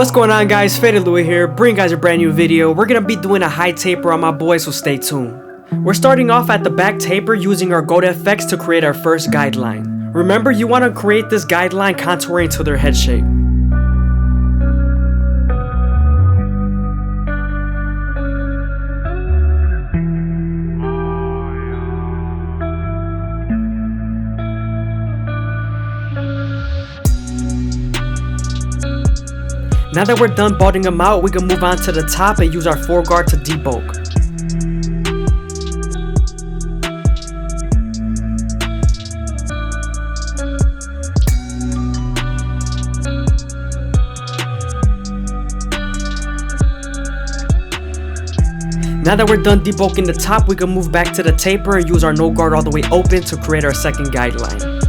What's going on, guys? FadeitLuie here, bringing guys a brand new video. We're gonna be doing a high taper on my boy, so stay tuned. We're starting off at the back taper using our gold FX to create our first guideline. Remember, you want to create this guideline contouring to their head shape. Now that we're done balding them out, we can move on to the top and use our foreguard to debulk. Now that we're done debulking the top, we can move back to the taper and use our no guard all the way open to create our second guideline.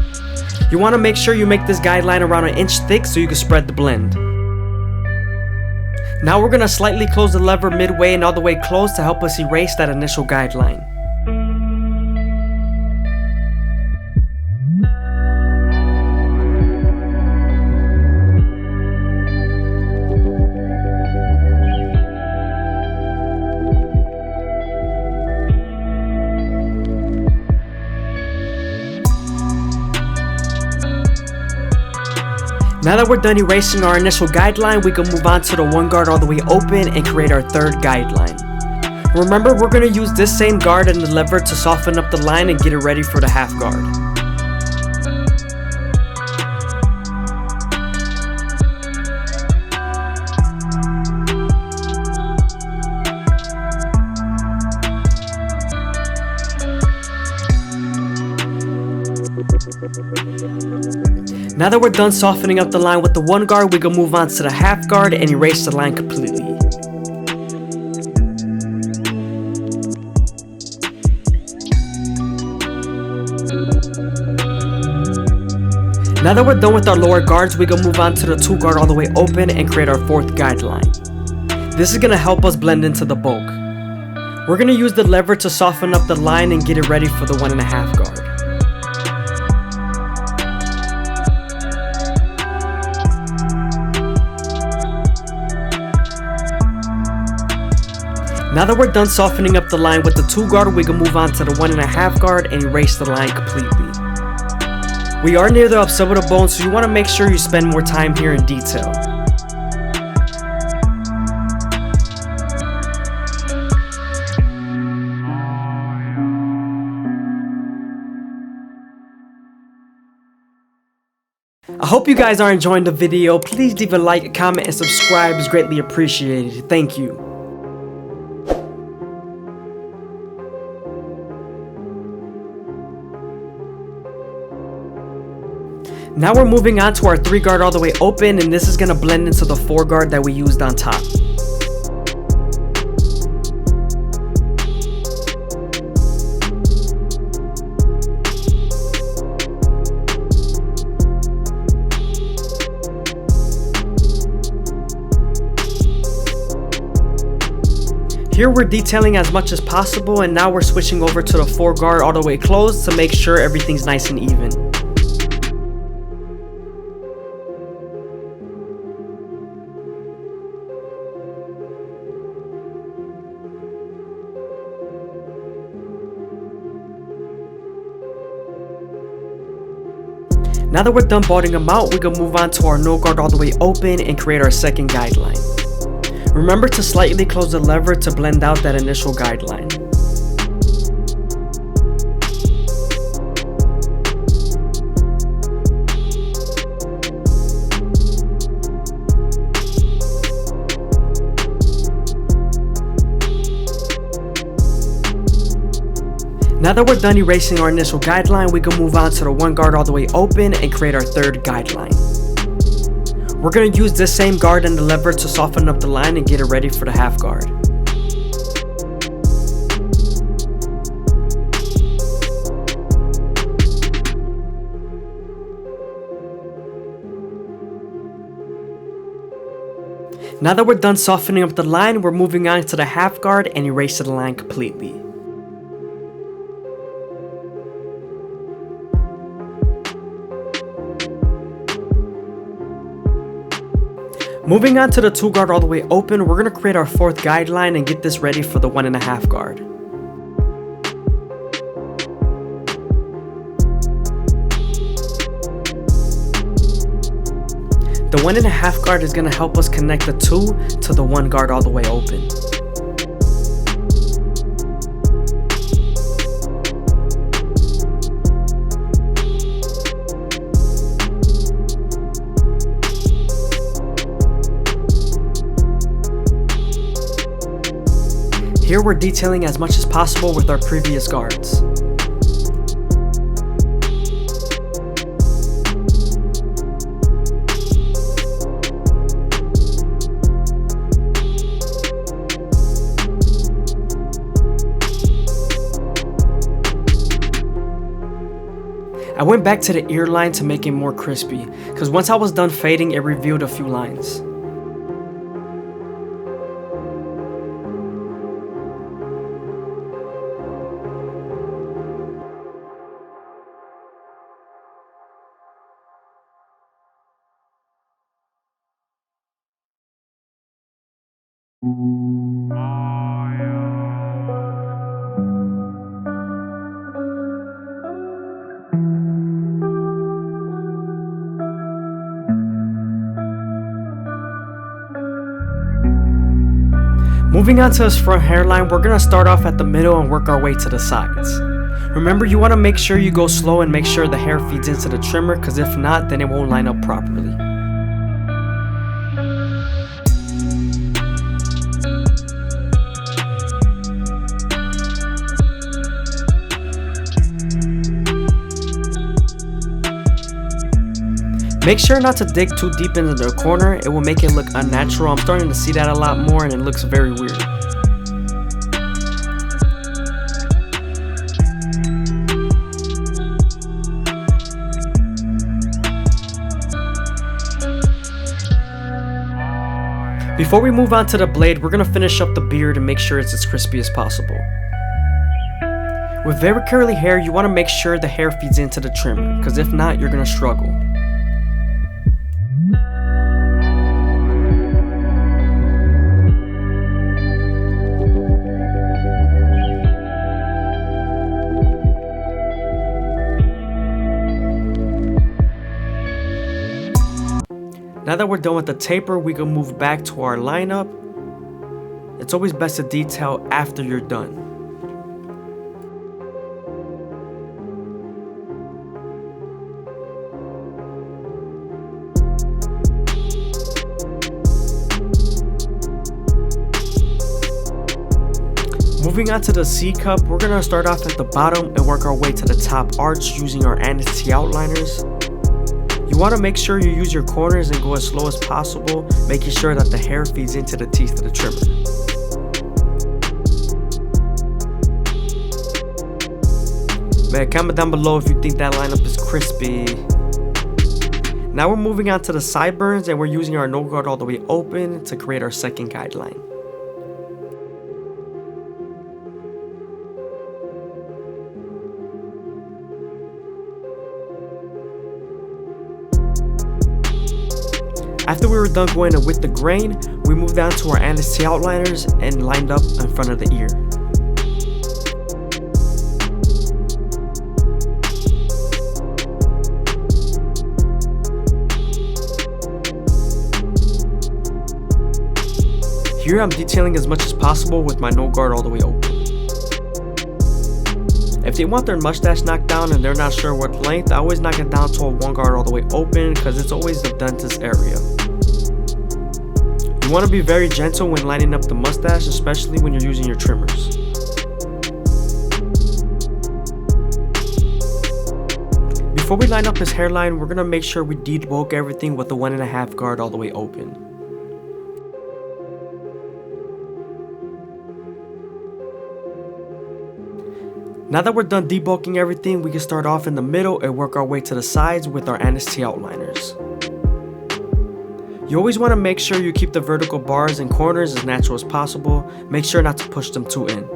You want to make sure you make this guideline around 1 inch thick so you can spread the blend. Now we're going to slightly close the lever midway and all the way close to help us erase that initial guideline. Now that we're done erasing our initial guideline, we can move on to the one guard all the way open and create our third guideline. Remember, we're going to use this same guard and the lever to soften up the line and get it ready for the half guard. Now that we're done softening up the line with the one guard, we can move on to the half guard and erase the line completely. Now that we're done with our lower guards, we can move on to the two guard all the way open and create our fourth guideline. This is going to help us blend into the bulk. We're going to use the lever to soften up the line and get it ready for the 1.5 guard. Now that we're done softening up the line with the 2 guard, we can move on to the 1.5 guard and erase the line completely. We are near the occipital bone, so you want to make sure you spend more time here in detail. I hope you guys are enjoying the video. Please leave a like, comment, and subscribe is greatly appreciated. Thank you. Now we're moving on to our 3 guard all the way open, and this is going to blend into the 4 guard that we used on top. Here we're detailing as much as possible, and now we're switching over to the 4 guard all the way closed to make sure everything's nice and even. Now that we're done balding them out, we can move on to our no guard all the way open and create our second guideline. Remember to slightly close the lever to blend out that initial guideline. Now that we're done erasing our initial guideline, we can move on to the 1 guard all the way open and create our third guideline. We're going to use this same guard and the lever to soften up the line and get it ready for the half guard. Now that we're done softening up the line, we're moving on to the half guard and erasing the line completely. Moving on to the 2 guard all the way open, we're going to create our 4th guideline and get this ready for the 1.5 guard. The 1.5 guard is going to help us connect the 2 to the 1 guard all the way open. Here we're detailing as much as possible with our previous guards. I went back to the ear line to make it more crispy, because once I was done fading, it revealed a few lines. Moving on to his front hairline, we're going to start off at the middle and work our way to the sides. Remember, you want to make sure you go slow and make sure the hair feeds into the trimmer, because if not, then it won't line up properly. Make sure not to dig too deep into the corner, it will make it look unnatural. I'm starting to see that a lot more and it looks very weird. Before we move on to the blade, we're going to finish up the beard and make sure it's as crispy as possible. With very curly hair, you want to make sure the hair feeds into the trimmer, because if not, you're going to struggle. Now that we're done with the taper, we can move back to our lineup. It's always best to detail after you're done. Moving on to the C cup, we're going to start off at the bottom and work our way to the top arch using our T outliners. You want to make sure you use your corners and go as slow as possible, making sure that the hair feeds into the teeth of the trimmer. Man, comment down below if you think that lineup is crispy. Now we're moving on to the sideburns and we're using our no guard all the way open to create our second guideline. After we were done going with the grain, we moved down to our T outliners and lined up in front of the ear. Here I'm detailing as much as possible with my no guard all the way open. If they want their mustache knocked down and they're not sure what length, I always knock it down to a 1 guard all the way open because it's always the dentist area. You want to be very gentle when lining up the mustache, especially when you're using your trimmers. Before we line up his hairline, we're going to make sure we debulk everything with the 1.5 guard all the way open. Now that we're done debulking everything, we can start off in the middle and work our way to the sides with our T outliners. You always want to make sure you keep the vertical bars and corners as natural as possible. Make sure not to push them too in.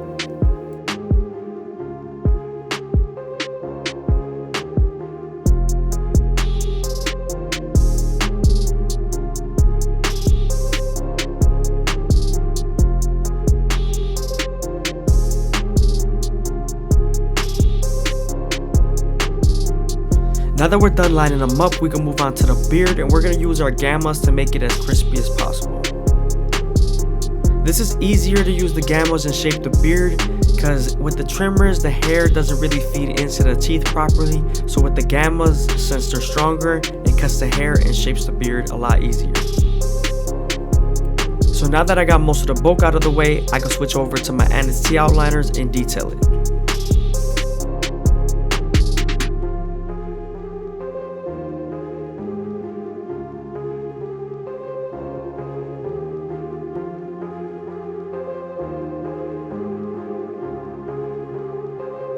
Now that we're done lining them up, we can move on to the beard, and we're going to use our gammas to make it as crispy as possible. This is easier to use the gammas and shape the beard, because with the trimmers, the hair doesn't really feed into the teeth properly. So with the gammas, since they're stronger, it cuts the hair and shapes the beard a lot easier. So now that I got most of the bulk out of the way, I can switch over to my T outliners and detail it.